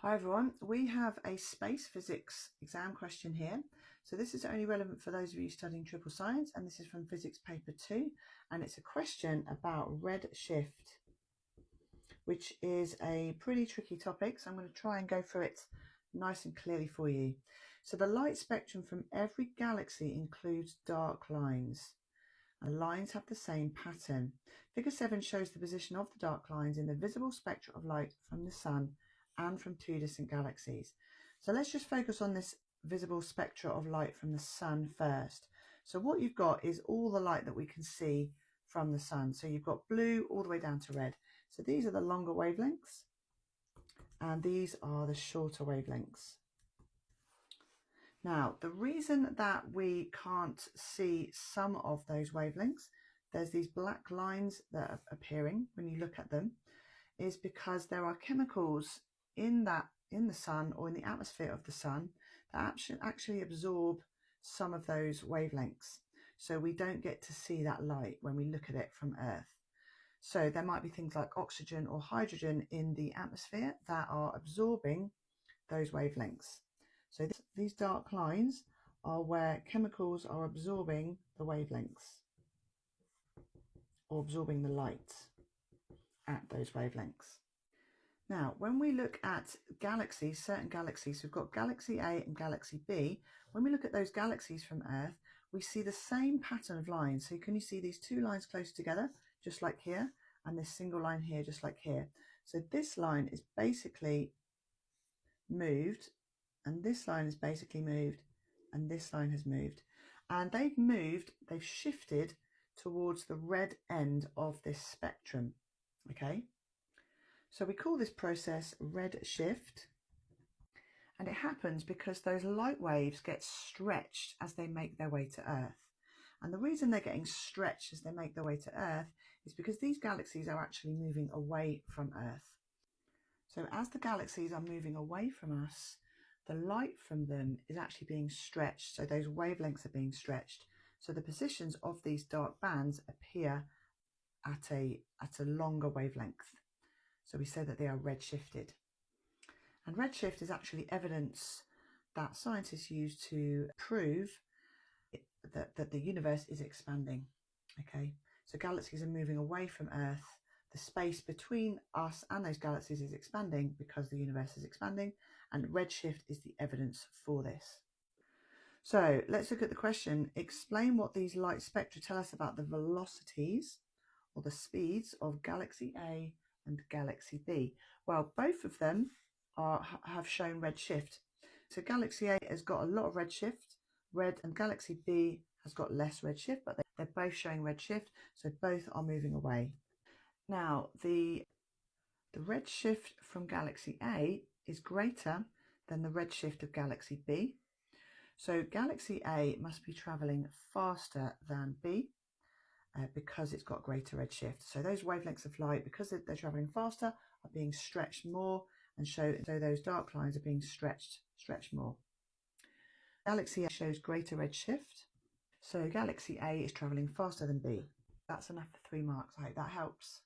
Hi everyone, we have a space physics exam question here. So this is only relevant for those of you studying triple science, and this is from physics paper 2, and it's a question about redshift, which is a pretty tricky topic, so I'm going to try and go through it nice and clearly for you. So the light spectrum from every galaxy includes dark lines, and lines have the same pattern. Figure 7 shows the position of the dark lines in the visible spectra of light from the Sun and from two distant galaxies. So let's just focus on this visible spectra of light from the Sun first. So what you've got is all the light that we can see from the Sun. So you've got blue all the way down to red. So these are the longer wavelengths and these are the shorter wavelengths. Now, the reason that we can't see some of those wavelengths, there's these black lines that are appearing when you look at them, is because there are chemicals in the Sun or in the atmosphere of the Sun that actually absorb some of those wavelengths. So we don't get to see that light when we look at it from Earth. So there might be things like oxygen or hydrogen in the atmosphere that are absorbing those wavelengths. So these dark lines are where chemicals are absorbing the wavelengths or absorbing the light at those wavelengths. Now, when we look at galaxies, certain galaxies, we've got Galaxy A and Galaxy B. When we look at those galaxies from Earth, we see the same pattern of lines. So can you see these two lines close together, just like here, and this single line here, just like here. So this line is basically moved, and this line is basically moved, and this line has moved. And they've shifted towards the red end of this spectrum, okay? So we call this process redshift, and it happens because those light waves get stretched as they make their way to Earth. And the reason they're getting stretched as they make their way to Earth is because these galaxies are actually moving away from Earth. So as the galaxies are moving away from us, the light from them is actually being stretched. So those wavelengths are being stretched. So the positions of these dark bands appear at a longer wavelength. So we say that they are redshifted. And redshift is actually evidence that scientists use to prove that the universe is expanding. Okay, so galaxies are moving away from Earth. The space between us and those galaxies is expanding because the universe is expanding, and redshift is the evidence for this. So let's look at the question. Explain what these light spectra tell us about the velocities or the speeds of Galaxy A and Galaxy B. Well, both of them have shown redshift. So Galaxy A has got a lot of redshift, and Galaxy B has got less redshift, but they're both showing redshift, so both are moving away. Now, the redshift from Galaxy A is greater than the redshift of Galaxy B. So Galaxy A must be travelling faster than B because it's got greater redshift. So those wavelengths of light, because they're travelling faster, are being stretched more, and so those dark lines are being stretched more. Galaxy A shows greater redshift, so Galaxy A is travelling faster than B. That's enough for 3 marks. I hope that helps.